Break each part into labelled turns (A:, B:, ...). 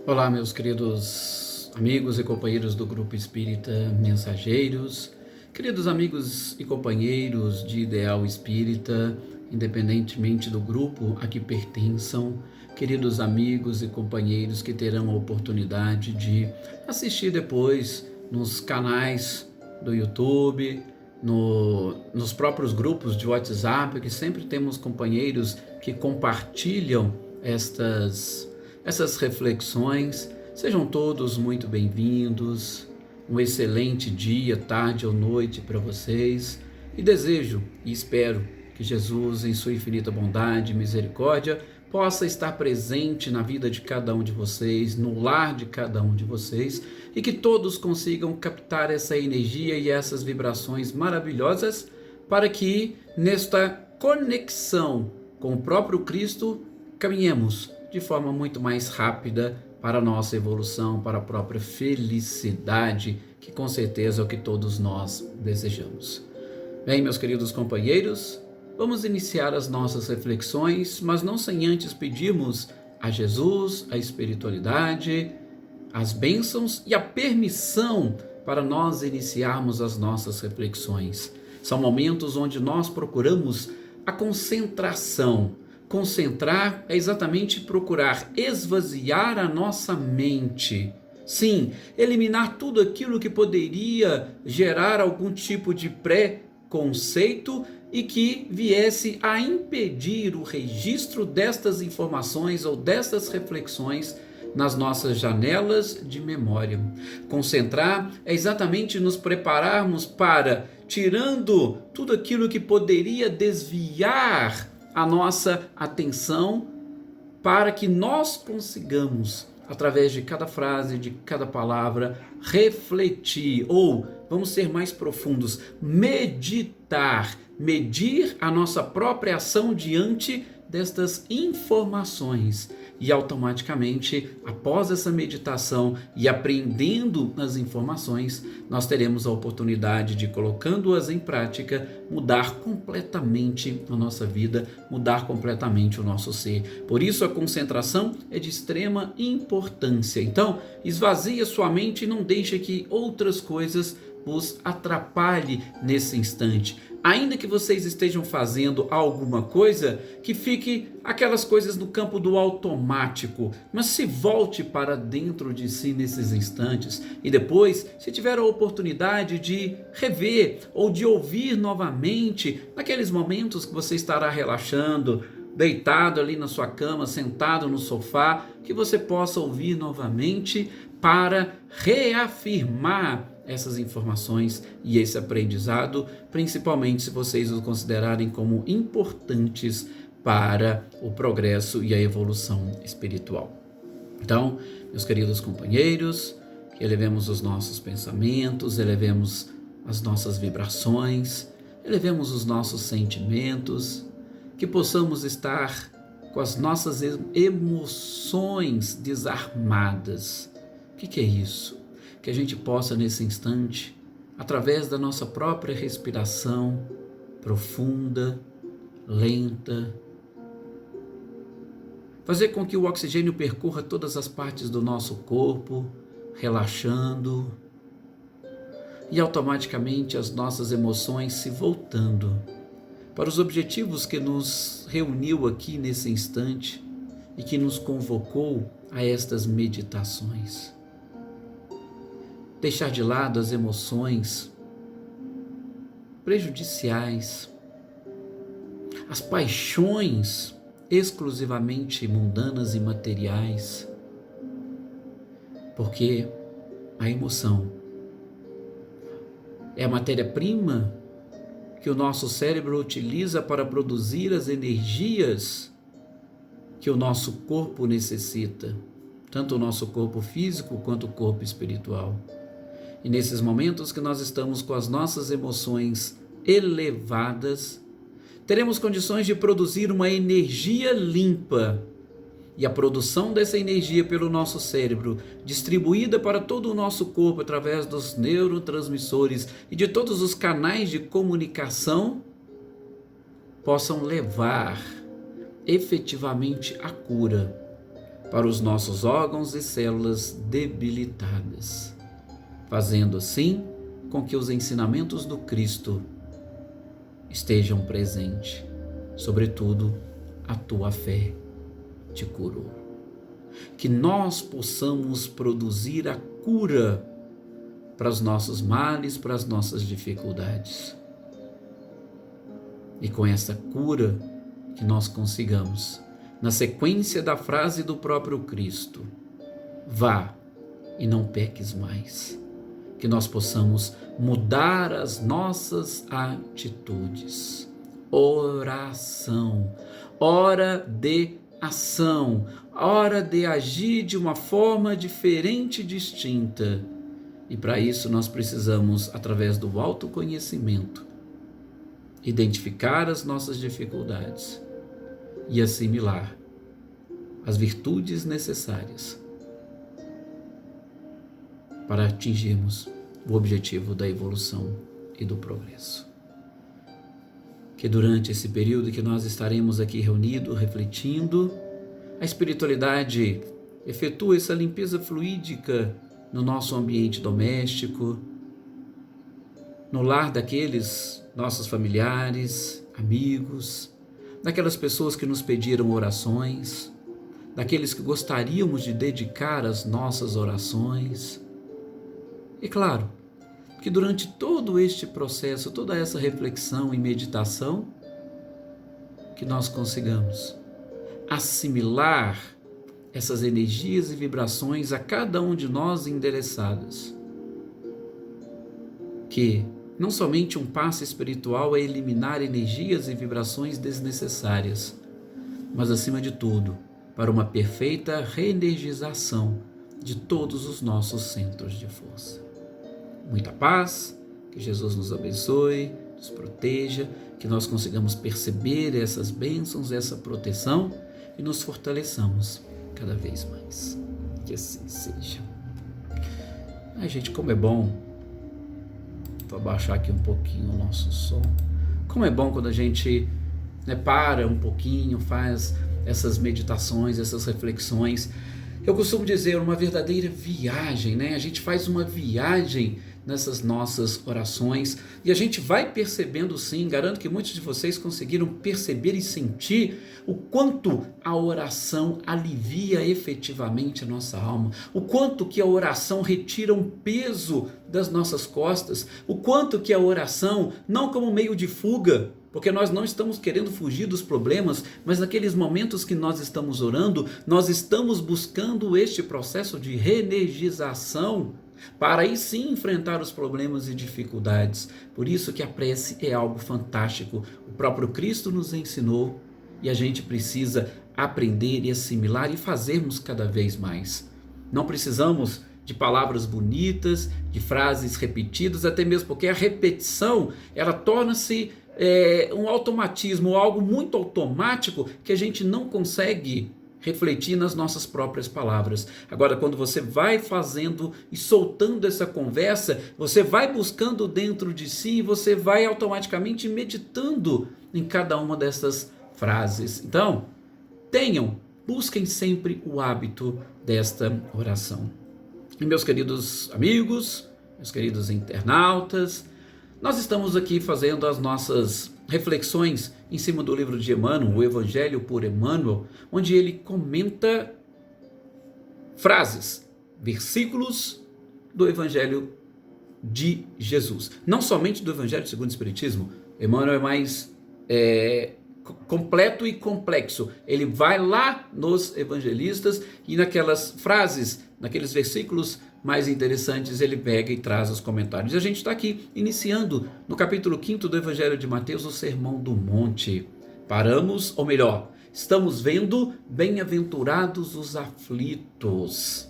A: Olá, meus queridos amigos e companheiros do Grupo Espírita Mensageiros, queridos amigos e companheiros de Ideal Espírita, independentemente do grupo a que pertençam, queridos amigos e companheiros que terão a oportunidade de assistir depois nos canais do YouTube, nos próprios grupos de WhatsApp, que sempre temos companheiros que compartilham essas reflexões. Sejam todos muito bem-vindos. Um excelente dia, tarde ou noite para vocês. E desejo e espero que Jesus, em sua infinita bondade e misericórdia, possa estar presente na vida de cada um de vocês, no lar de cada um de vocês, e que todos consigam captar essa energia e essas vibrações maravilhosas para que, nesta conexão com o próprio Cristo, caminhemos de forma muito mais rápida para a nossa evolução, para a própria felicidade, que com certeza é o que todos nós desejamos. Bem, meus queridos companheiros, vamos iniciar as nossas reflexões, mas não sem antes pedirmos a Jesus, a espiritualidade, as bênçãos e a permissão para nós iniciarmos as nossas reflexões. São momentos onde nós procuramos a concentração. Concentrar é exatamente procurar esvaziar a nossa mente. Sim, eliminar tudo aquilo que poderia gerar algum tipo de preconceito e que viesse a impedir o registro destas informações ou destas reflexões nas nossas janelas de memória. Concentrar é exatamente nos prepararmos para, tirando tudo aquilo que poderia desviar a nossa atenção, para que nós consigamos, através de cada frase, de cada palavra, refletir, ou, vamos ser mais profundos, meditar, medir a nossa própria ação diante destas informações. E automaticamente, após essa meditação e aprendendo as informações, nós teremos a oportunidade de, colocando-as em prática, mudar completamente a nossa vida, mudar completamente o nosso ser. Por isso a concentração é de extrema importância. Então, esvazie sua mente e não deixe que outras coisas os atrapalhe nesse instante. Ainda que vocês estejam fazendo alguma coisa, que fique aquelas coisas no campo do automático, mas se volte para dentro de si nesses instantes e depois, se tiver a oportunidade de rever ou de ouvir novamente, naqueles momentos que você estará relaxando, deitado ali na sua cama, sentado no sofá, que você possa ouvir novamente para reafirmar essas informações e esse aprendizado, principalmente se vocês os considerarem como importantes para o progresso e a evolução espiritual. Então, meus queridos companheiros, que elevemos os nossos pensamentos, elevemos as nossas vibrações, elevemos os nossos sentimentos, que possamos estar com as nossas emoções desarmadas. O que é isso? Que a gente possa nesse instante, através da nossa própria respiração profunda, lenta, fazer com que o oxigênio percorra todas as partes do nosso corpo, relaxando, e automaticamente as nossas emoções se voltando para os objetivos que nos reuniu aqui nesse instante e que nos convocou a estas meditações. Deixar de lado as emoções prejudiciais, as paixões exclusivamente mundanas e materiais, porque a emoção é a matéria-prima que o nosso cérebro utiliza para produzir as energias que o nosso corpo necessita, tanto o nosso corpo físico quanto o corpo espiritual. E nesses momentos que nós estamos com as nossas emoções elevadas, teremos condições de produzir uma energia limpa. E a produção dessa energia pelo nosso cérebro, distribuída para todo o nosso corpo através dos neurotransmissores e de todos os canais de comunicação, possam levar efetivamente à cura para os nossos órgãos e células debilitadas, fazendo assim com que os ensinamentos do Cristo estejam presentes. Sobretudo, a tua fé te curou. Que nós possamos produzir a cura para os nossos males, para as nossas dificuldades. E com essa cura, que nós consigamos, na sequência da frase do próprio Cristo, vá e não peques mais. Que nós possamos mudar as nossas atitudes. Oração, hora de ação, hora de agir de uma forma diferente e distinta. E para isso nós precisamos, através do autoconhecimento, identificar as nossas dificuldades e assimilar as virtudes necessárias para atingirmos o objetivo da evolução e do progresso. Que durante esse período que nós estaremos aqui reunidos, refletindo, a espiritualidade efetua essa limpeza fluídica no nosso ambiente doméstico, no lar daqueles nossos familiares, amigos, daquelas pessoas que nos pediram orações, daqueles que gostaríamos de dedicar as nossas orações. E claro, que durante todo este processo, toda essa reflexão e meditação, que nós consigamos assimilar essas energias e vibrações a cada um de nós endereçadas. Que não somente um passe espiritual é eliminar energias e vibrações desnecessárias, mas acima de tudo, para uma perfeita reenergização de todos os nossos centros de força. Muita paz, que Jesus nos abençoe, nos proteja, que nós consigamos perceber essas bênçãos, essa proteção e nos fortaleçamos cada vez mais. Que assim seja. Ai, gente, como é bom. Vou abaixar aqui um pouquinho o nosso som. Como é bom quando a gente para um pouquinho, faz essas meditações, essas reflexões. Eu costumo dizer, uma verdadeira viagem, né? A gente faz uma viagem nessas nossas orações e a gente vai percebendo, sim, garanto que muitos de vocês conseguiram perceber e sentir o quanto a oração alivia efetivamente a nossa alma, o quanto que a oração retira um peso das nossas costas, o quanto que a oração, não como meio de fuga, porque nós não estamos querendo fugir dos problemas, mas naqueles momentos que nós estamos orando, nós estamos buscando este processo de reenergização para aí sim enfrentar os problemas e dificuldades. Por isso que a prece é algo fantástico. O próprio Cristo nos ensinou e a gente precisa aprender e assimilar e fazermos cada vez mais. Não precisamos de palavras bonitas, de frases repetidas, até mesmo porque a repetição, ela torna-se um automatismo, algo muito automático que a gente não consegue refletir nas nossas próprias palavras. Agora, quando você vai fazendo e soltando essa conversa, você vai buscando dentro de si e você vai automaticamente meditando em cada uma dessas frases. Então, busquem sempre o hábito desta oração. E meus queridos amigos, meus queridos internautas, nós estamos aqui fazendo as nossas reflexões em cima do livro de Emmanuel, o Evangelho por Emmanuel, onde ele comenta frases, versículos do Evangelho de Jesus. Não somente do Evangelho segundo o Espiritismo. Emmanuel é mais completo e complexo. Ele vai lá nos evangelistas e naquelas frases, naqueles versículos mais interessantes, ele pega e traz os comentários. E a gente está aqui iniciando no capítulo 5 do Evangelho de Mateus, o Sermão do Monte. Paramos, ou melhor, estamos vendo bem-aventurados os aflitos.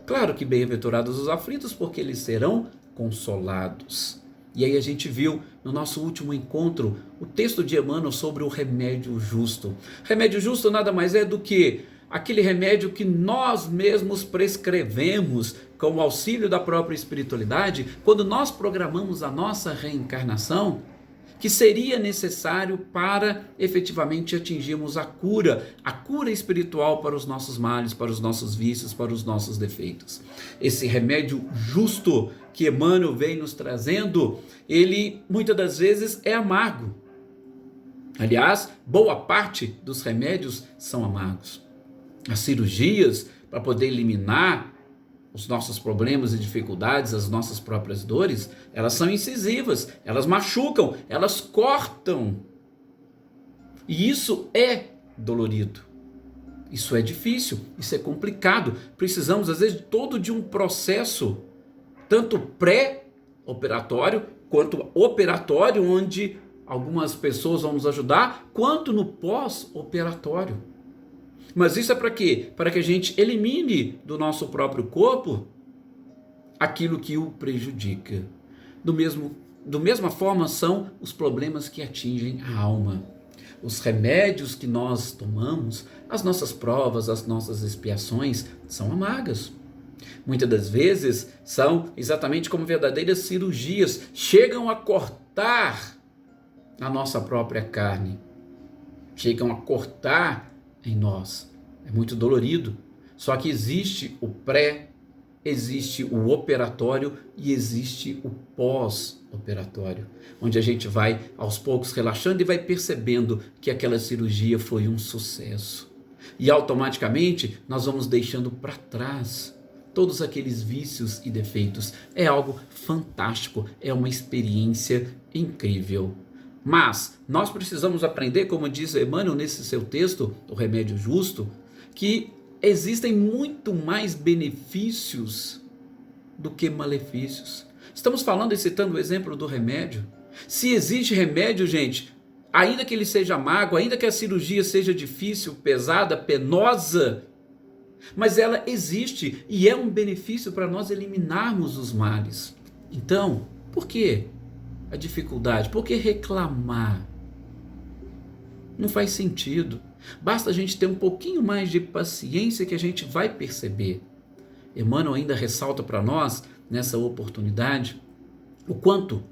A: Claro que bem-aventurados os aflitos, porque eles serão consolados. E aí a gente viu no nosso último encontro o texto de Emmanuel sobre o remédio justo. Remédio justo nada mais é do que aquele remédio que nós mesmos prescrevemos com o auxílio da própria espiritualidade, quando nós programamos a nossa reencarnação, que seria necessário para efetivamente atingirmos a cura espiritual para os nossos males, para os nossos vícios, para os nossos defeitos. Esse remédio justo que Emmanuel vem nos trazendo, ele muitas das vezes é amargo. Aliás, boa parte dos remédios são amargos. As cirurgias, para poder eliminar os nossos problemas e dificuldades, as nossas próprias dores, elas são incisivas, elas machucam, elas cortam. E isso é dolorido. Isso é difícil, isso é complicado. Precisamos, às vezes, de um processo, tanto pré-operatório quanto operatório, onde algumas pessoas vão nos ajudar, quanto no pós-operatório. Mas isso é para quê? Para que a gente elimine do nosso próprio corpo aquilo que o prejudica. Do mesma forma são os problemas que atingem a alma. Os remédios que nós tomamos, as nossas provas, as nossas expiações, são amargas. Muitas das vezes são exatamente como verdadeiras cirurgias, chegam a cortar a nossa própria carne, chegam a cortar em nós. É muito dolorido. Só que existe o pré, existe o operatório e existe o pós-operatório, onde a gente vai aos poucos relaxando e vai percebendo que aquela cirurgia foi um sucesso. E automaticamente nós vamos deixando para trás todos aqueles vícios e defeitos. É algo fantástico, é uma experiência incrível. Mas nós precisamos aprender, como diz Emmanuel nesse seu texto, O Remédio Justo, que existem muito mais benefícios do que malefícios. Estamos falando e citando o exemplo do remédio. Se existe remédio, gente, ainda que ele seja amargo, ainda que a cirurgia seja difícil, pesada, penosa, mas ela existe e é um benefício para nós eliminarmos os males. Então, por quê a dificuldade? Por que reclamar? Não faz sentido. Basta a gente ter um pouquinho mais de paciência que a gente vai perceber. Emmanuel ainda ressalta para nós, nessa oportunidade, o quanto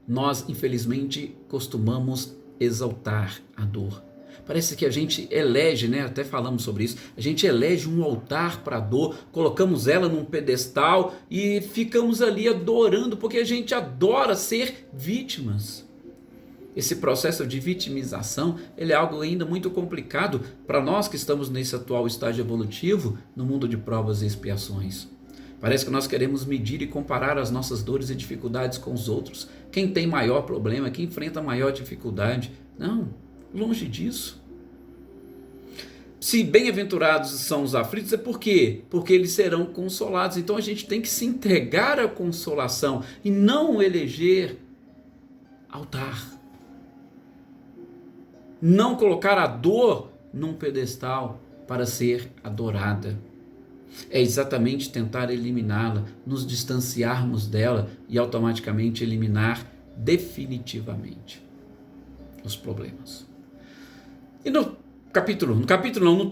A: nós, infelizmente, costumamos exaltar a dor. Parece que a gente elege, né? Até falamos sobre isso, a gente elege um altar para a dor, colocamos ela num pedestal e ficamos ali adorando, porque a gente adora ser vítimas. Esse processo de vitimização, ele é algo ainda muito complicado para nós que estamos nesse atual estágio evolutivo no mundo de provas e expiações. Parece que nós queremos medir e comparar as nossas dores e dificuldades com os outros. Quem tem maior problema, quem enfrenta maior dificuldade. Não, longe disso. Se bem-aventurados são os aflitos, é por quê? Porque eles serão consolados. Então a gente tem que se entregar à consolação e não eleger altar. Não colocar a dor num pedestal para ser adorada. É exatamente tentar eliminá-la, nos distanciarmos dela e automaticamente eliminar definitivamente os problemas. E no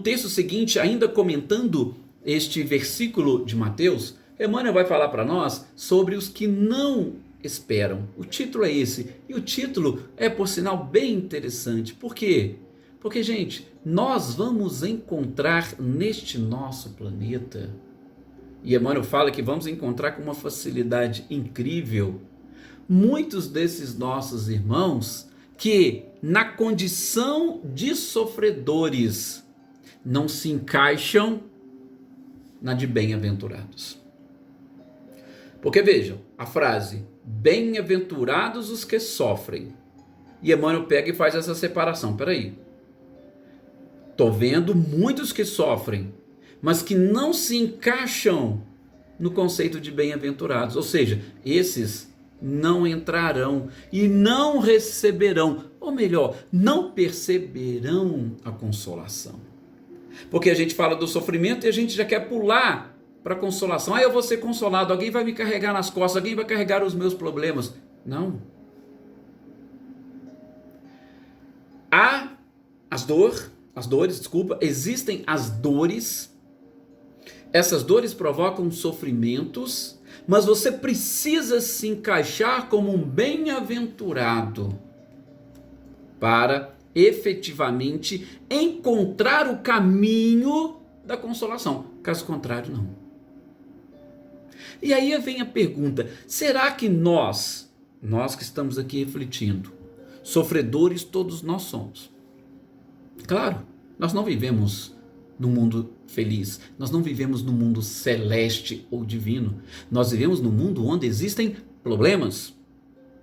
A: texto seguinte, ainda comentando este versículo de Mateus, Emmanuel vai falar para nós sobre os que não esperam. O título é esse, e o título é, por sinal, bem interessante. Por quê? Porque, gente, nós vamos encontrar neste nosso planeta, e Emmanuel fala que vamos encontrar com uma facilidade incrível, muitos desses nossos irmãos que, na condição de sofredores, não se encaixam na de bem-aventurados. Porque vejam, a frase, bem-aventurados os que sofrem, e Emmanuel pega e faz essa separação. Peraí, estou vendo muitos que sofrem, mas que não se encaixam no conceito de bem-aventurados, ou seja, esses não entrarão e não receberão, ou melhor, não perceberão a consolação. Porque a gente fala do sofrimento e a gente já quer pular para a consolação. Eu vou ser consolado, alguém vai me carregar nas costas, alguém vai carregar os meus problemas. Não. Existem as dores, essas dores provocam sofrimentos, mas você precisa se encaixar como um bem-aventurado para efetivamente encontrar o caminho da consolação. Caso contrário, não. E aí vem a pergunta: será que nós que estamos aqui refletindo, sofredores todos nós somos? Claro, nós não vivemos num mundo feliz, nós não vivemos num mundo celeste ou divino, nós vivemos num mundo onde existem problemas,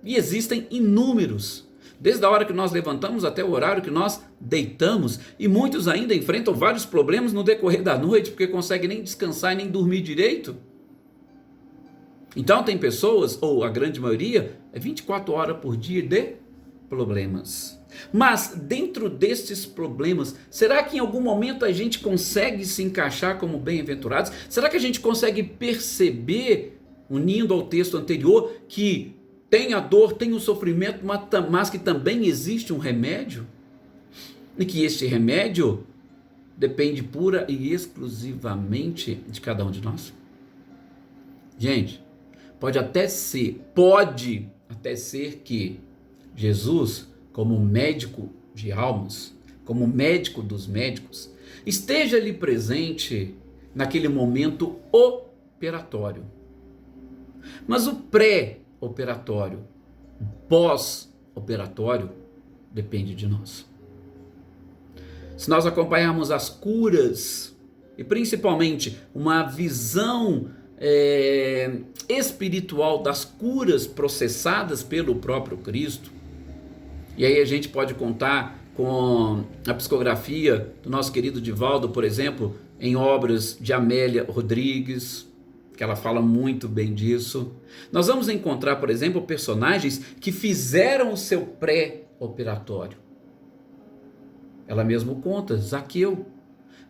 A: e existem inúmeros, desde a hora que nós levantamos até o horário que nós deitamos, e muitos ainda enfrentam vários problemas no decorrer da noite, porque conseguem nem descansar e nem dormir direito. Então tem pessoas, ou a grande maioria, é 24 horas por dia de problemas. Mas dentro destes problemas, será que em algum momento a gente consegue se encaixar como bem-aventurados? Será que a gente consegue perceber, unindo ao texto anterior, que tem a dor, tem o sofrimento, mas que também existe um remédio? E que este remédio depende pura e exclusivamente de cada um de nós? Gente, pode até ser que Jesus, como médico de almas, como médico dos médicos, esteja ali presente naquele momento operatório. Mas o pré-operatório, o pós-operatório, depende de nós. Se nós acompanharmos as curas, e principalmente uma visão espiritual das curas processadas pelo próprio Cristo, e aí a gente pode contar com a psicografia do nosso querido Divaldo, por exemplo, em obras de Amélia Rodrigues, que ela fala muito bem disso. Nós vamos encontrar, por exemplo, personagens que fizeram o seu pré-operatório. Ela mesma conta, Zaqueu.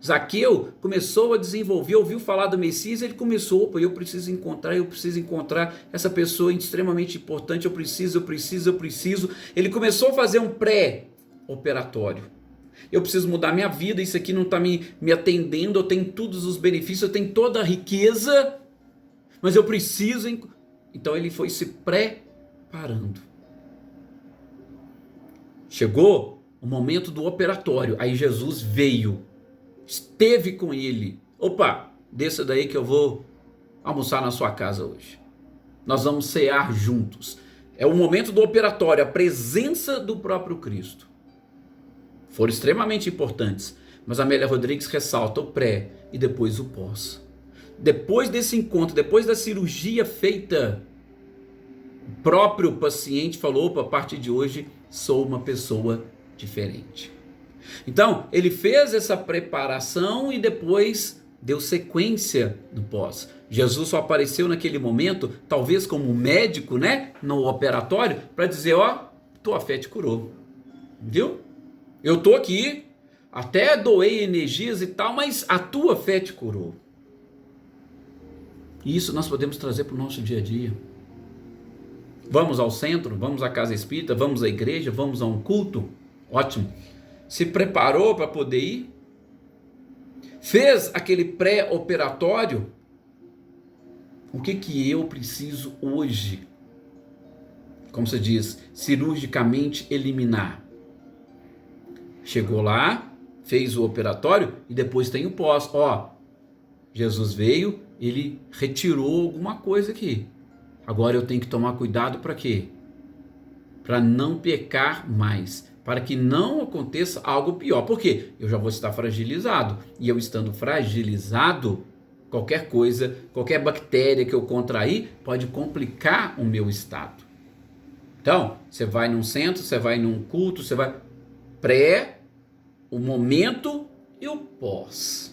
A: Zaqueu começou a desenvolver, ouviu falar do Messias, ele começou, eu preciso encontrar essa pessoa extremamente importante, eu preciso. Ele começou a fazer um pré-operatório. Eu preciso mudar minha vida, isso aqui não está me atendendo, eu tenho todos os benefícios, eu tenho toda a riqueza, mas eu preciso. Então ele foi se preparando. Chegou o momento do operatório, aí Jesus veio, esteve com ele. Opa, desça daí que eu vou almoçar na sua casa hoje. Nós vamos cear juntos. É o momento do operatório, a presença do próprio Cristo. Foram extremamente importantes, mas a Amélia Rodrigues ressalta o pré e depois o pós. Depois desse encontro, depois da cirurgia feita, o próprio paciente falou: opa, a partir de hoje sou uma pessoa diferente. Então, ele fez essa preparação e depois deu sequência no pós. Jesus só apareceu naquele momento, talvez como médico, no operatório, para dizer: ó, tua fé te curou. Viu? Eu tô aqui, até doei energias e tal, mas a tua fé te curou. E isso nós podemos trazer para o nosso dia a dia. Vamos ao centro, vamos à casa espírita, vamos à igreja, vamos a um culto. Ótimo. Se preparou para poder ir? Fez aquele pré-operatório? O que eu preciso hoje? Como se diz, cirurgicamente eliminar. Chegou lá, fez o operatório e depois tem o pós. Jesus veio, ele retirou alguma coisa aqui. Agora eu tenho que tomar cuidado para quê? Para não pecar mais, para que não aconteça algo pior. Por quê? Eu já vou estar fragilizado. E eu estando fragilizado, qualquer coisa, qualquer bactéria que eu contrair pode complicar o meu estado. Então, você vai num centro, você vai num culto, você vai o momento e o pós.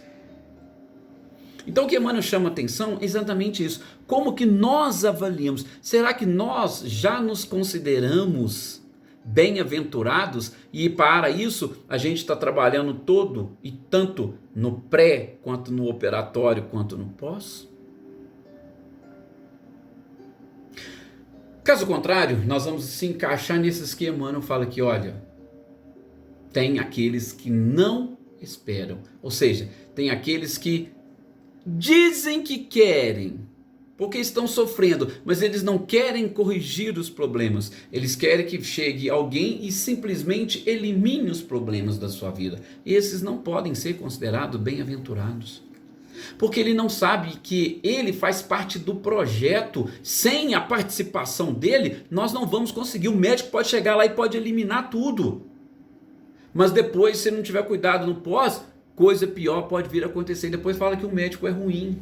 A: Então o que Emmanuel chama atenção é exatamente isso. Como que nós avaliamos? Será que nós já nos consideramos bem-aventurados? E para isso a gente está trabalhando todo e tanto no pré, quanto no operatório, quanto no pós? Caso contrário, nós vamos se encaixar nesses que Emmanuel fala aqui, olha, tem aqueles que não esperam, ou seja, tem aqueles que dizem que querem, porque estão sofrendo, mas eles não querem corrigir os problemas. Eles querem que chegue alguém e simplesmente elimine os problemas da sua vida. E esses não podem ser considerados bem-aventurados. Porque ele não sabe que ele faz parte do projeto. Sem a participação dele, nós não vamos conseguir. O médico pode chegar lá e pode eliminar tudo. Mas depois, se não tiver cuidado no pós, coisa pior pode vir a acontecer. E depois fala que o médico é ruim.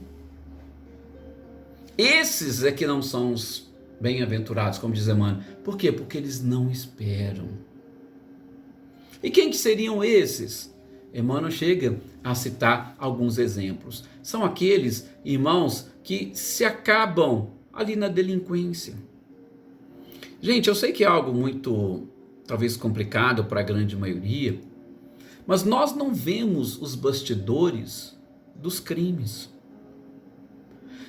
A: Esses é que não são os bem-aventurados, como diz Emmanuel. Por quê? Porque eles não esperam. E quem que seriam esses? Emmanuel chega a citar alguns exemplos. São aqueles irmãos que se acabam ali na delinquência. Gente, eu sei que é algo muito, talvez, complicado para a grande maioria, mas nós não vemos os bastidores dos crimes.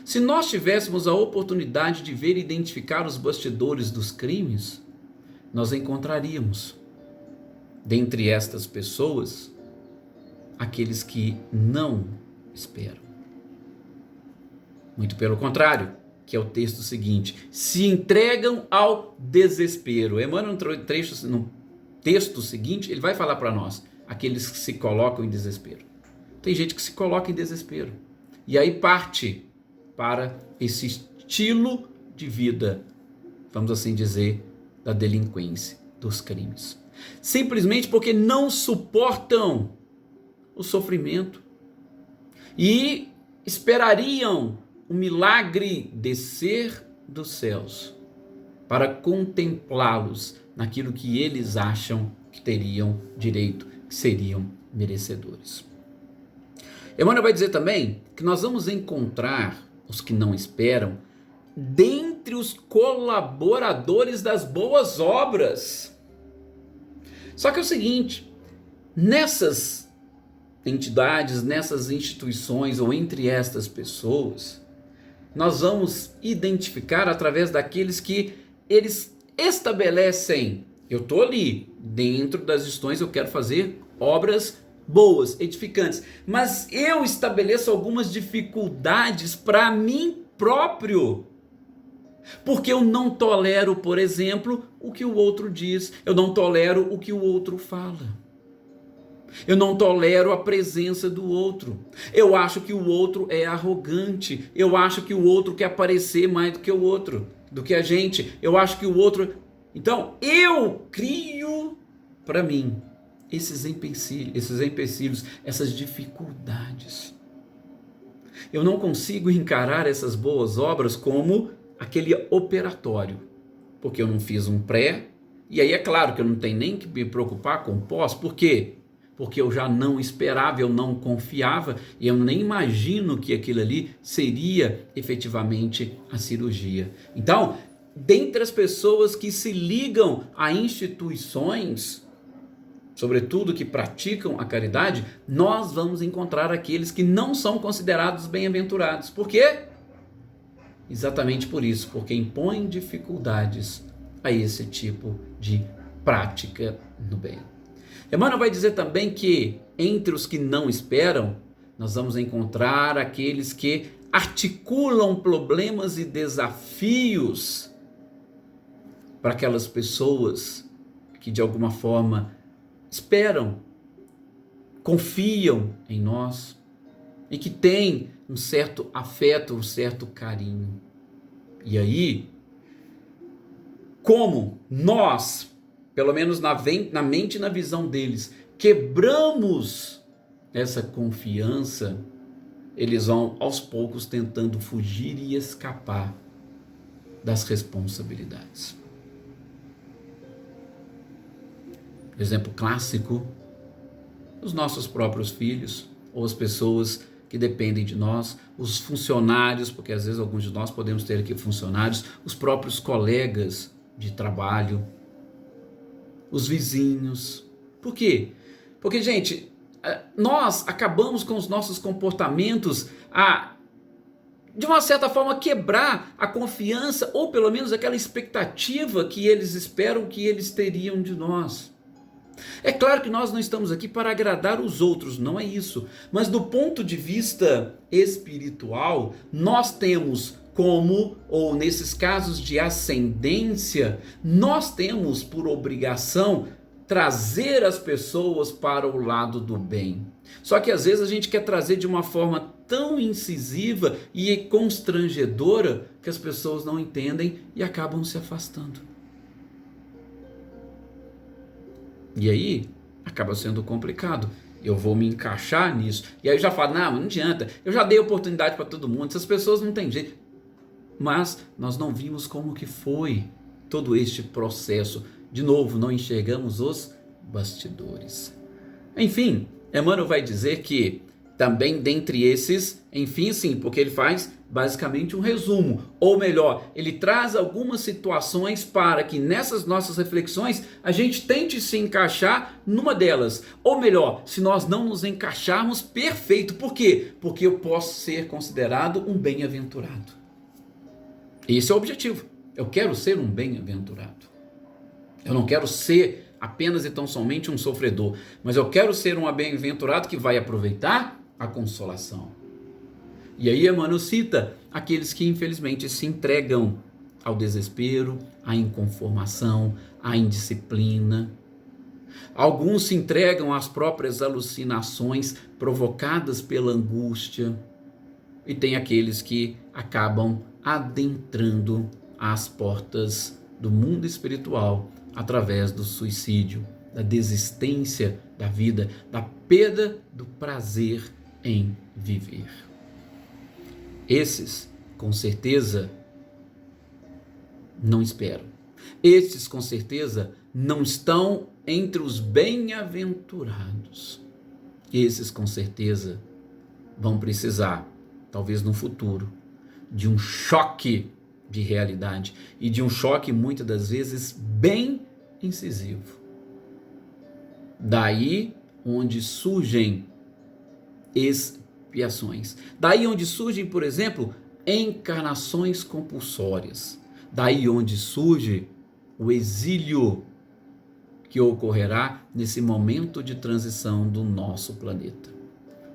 A: Se nós tivéssemos a oportunidade de ver e identificar os bastidores dos crimes, nós encontraríamos, dentre estas pessoas, aqueles que não esperam. Muito pelo contrário, que é o texto seguinte: se entregam ao desespero. Emmanuel, no texto seguinte, ele vai falar para nós, aqueles que se colocam em desespero. Tem gente que se coloca em desespero, e aí parte para esse estilo de vida, vamos assim dizer, da delinquência, dos crimes. Simplesmente porque não suportam o sofrimento e esperariam o milagre descer dos céus para contemplá-los naquilo que eles acham que teriam direito, que seriam merecedores. Emmanuel vai dizer também que nós vamos encontrar os que não esperam dentre os colaboradores das boas obras. Só que é o seguinte, nessas entidades, nessas instituições ou entre estas pessoas, nós vamos identificar através daqueles que eles estabelecem: eu estou ali, dentro das instituições eu quero fazer obras boas, edificantes, mas eu estabeleço algumas dificuldades para mim próprio, porque eu não tolero, por exemplo, o que o outro diz, eu não tolero o que o outro fala, eu não tolero a presença do outro, eu acho que o outro é arrogante, eu acho que o outro quer aparecer mais do que o outro, do que a gente, eu acho que o outro... Então, eu crio para mim esses empecilhos, essas dificuldades. Eu não consigo encarar essas boas obras como aquele operatório, porque eu não fiz um pré, e aí é claro que eu não tenho nem que me preocupar com o pós. Por quê? Porque eu já não esperava, eu não confiava, e eu nem imagino que aquilo ali seria efetivamente a cirurgia. Então, dentre as pessoas que se ligam a instituições, sobretudo que praticam a caridade, nós vamos encontrar aqueles que não são considerados bem-aventurados. Por quê? Exatamente por isso, porque impõem dificuldades a esse tipo de prática no bem. Emmanuel vai dizer também que entre os que não esperam, nós vamos encontrar aqueles que articulam problemas e desafios para aquelas pessoas que de alguma forma esperam, confiam em nós e que têm um certo afeto, um certo carinho. E aí, como nós, pelo menos na mente e na visão deles, quebramos essa confiança, eles vão aos poucos tentando fugir e escapar das responsabilidades. Exemplo clássico, os nossos próprios filhos, ou as pessoas que dependem de nós, os funcionários, porque às vezes alguns de nós podemos ter aqui funcionários, os próprios colegas de trabalho, os vizinhos. Por quê? Porque, gente, nós acabamos com os nossos comportamentos de uma certa forma, quebrar a confiança, ou pelo menos aquela expectativa que eles esperam que eles teriam de nós. É claro que nós não estamos aqui para agradar os outros, não é isso. Mas do ponto de vista espiritual, nós temos ou nesses casos de ascendência, nós temos por obrigação trazer as pessoas para o lado do bem. Só que às vezes a gente quer trazer de uma forma tão incisiva e constrangedora que as pessoas não entendem e acabam se afastando. E aí acaba sendo complicado. Eu vou me encaixar nisso. E aí eu já falo, não adianta, eu já dei oportunidade para todo mundo, essas pessoas não têm jeito. Mas nós não vimos como que foi todo este processo. De novo, não enxergamos os bastidores. Enfim, Emmanuel vai dizer que também dentre esses, enfim, sim, porque ele faz basicamente um resumo, ou melhor, ele traz algumas situações para que nessas nossas reflexões a gente tente se encaixar numa delas, ou melhor, se nós não nos encaixarmos, perfeito. Por quê? Porque eu posso ser considerado um bem-aventurado. Esse é o objetivo. Eu quero ser um bem-aventurado. Eu não quero ser apenas e tão somente um sofredor, mas eu quero ser um bem-aventurado que vai aproveitar a consolação. E aí Emmanuel cita aqueles que infelizmente se entregam ao desespero, à inconformação, à indisciplina. Alguns se entregam às próprias alucinações provocadas pela angústia. E tem aqueles que acabam adentrando as portas do mundo espiritual através do suicídio, da desistência da vida, da perda do prazer em viver. Esses, com certeza, não esperam. Esses, com certeza, não estão entre os bem-aventurados. Esses, com certeza, vão precisar, talvez no futuro, de um choque de realidade e de um choque, muitas das vezes, bem incisivo. Daí onde surgem expiações. Daí onde surgem, por exemplo, encarnações compulsórias. Daí onde surge o exílio que ocorrerá nesse momento de transição do nosso planeta.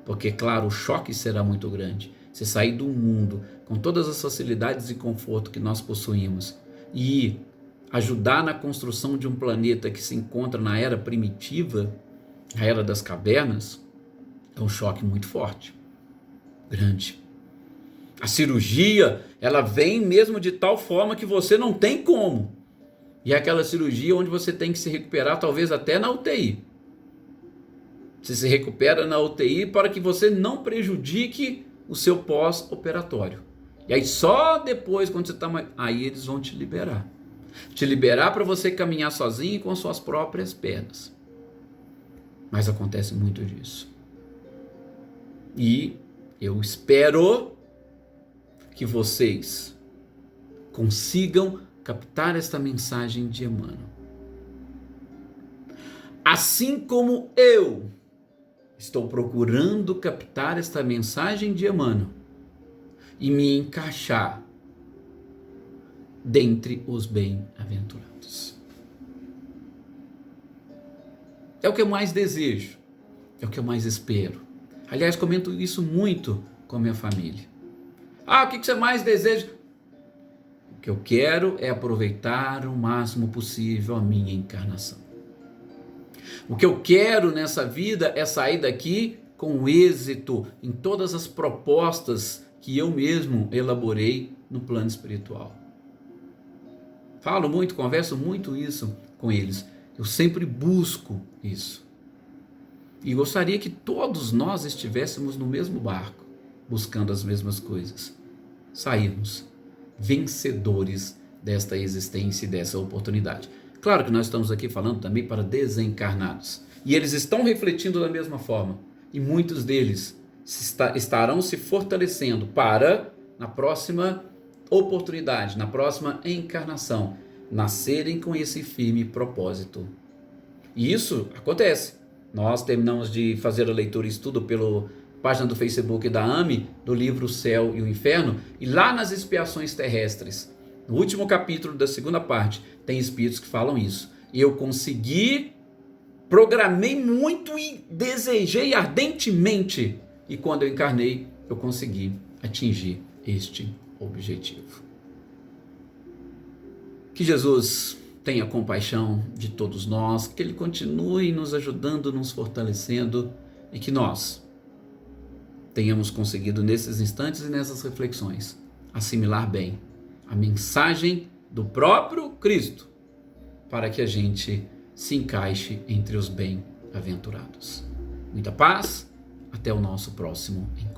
A: Porque, claro, o choque será muito grande. Você sair do mundo com todas as facilidades e conforto que nós possuímos e ajudar na construção de um planeta que se encontra na era primitiva, a era das cavernas, é um choque muito forte, grande. A cirurgia, ela vem mesmo de tal forma que você não tem como. E é aquela cirurgia onde você tem que se recuperar, talvez até na UTI. Você se recupera na UTI para que você não prejudique o seu pós-operatório. E aí só depois, quando você está... Aí eles vão te liberar. Te liberar para você caminhar sozinho com suas próprias pernas. Mas acontece muito disso. E eu espero que vocês consigam captar esta mensagem de Emmanuel. Assim como eu estou procurando captar esta mensagem de Emmanuel e me encaixar dentre os bem-aventurados. É o que eu mais desejo, é o que eu mais espero. Aliás, comento isso muito com a minha família. O que você mais deseja? O que eu quero é aproveitar o máximo possível a minha encarnação. O que eu quero nessa vida é sair daqui com êxito em todas as propostas que eu mesmo elaborei no plano espiritual. Falo muito, converso muito isso com eles. Eu sempre busco isso. E gostaria que todos nós estivéssemos no mesmo barco, buscando as mesmas coisas. Sairmos vencedores desta existência e dessa oportunidade. Claro que nós estamos aqui falando também para desencarnados. E eles estão refletindo da mesma forma. E muitos deles estarão se fortalecendo para, na próxima oportunidade, na próxima encarnação, nascerem com esse firme propósito. E isso acontece. Nós terminamos de fazer a leitura e estudo pela página do Facebook da AME, do livro O Céu e o Inferno, e lá nas expiações terrestres, no último capítulo da segunda parte, tem espíritos que falam isso. E eu consegui, programei muito e desejei ardentemente. E quando eu encarnei, eu consegui atingir este objetivo. Que Jesus tenha compaixão de todos nós, que Ele continue nos ajudando, nos fortalecendo e que nós tenhamos conseguido nesses instantes e nessas reflexões assimilar bem a mensagem do próprio Cristo para que a gente se encaixe entre os bem-aventurados. Muita paz, até o nosso próximo encontro.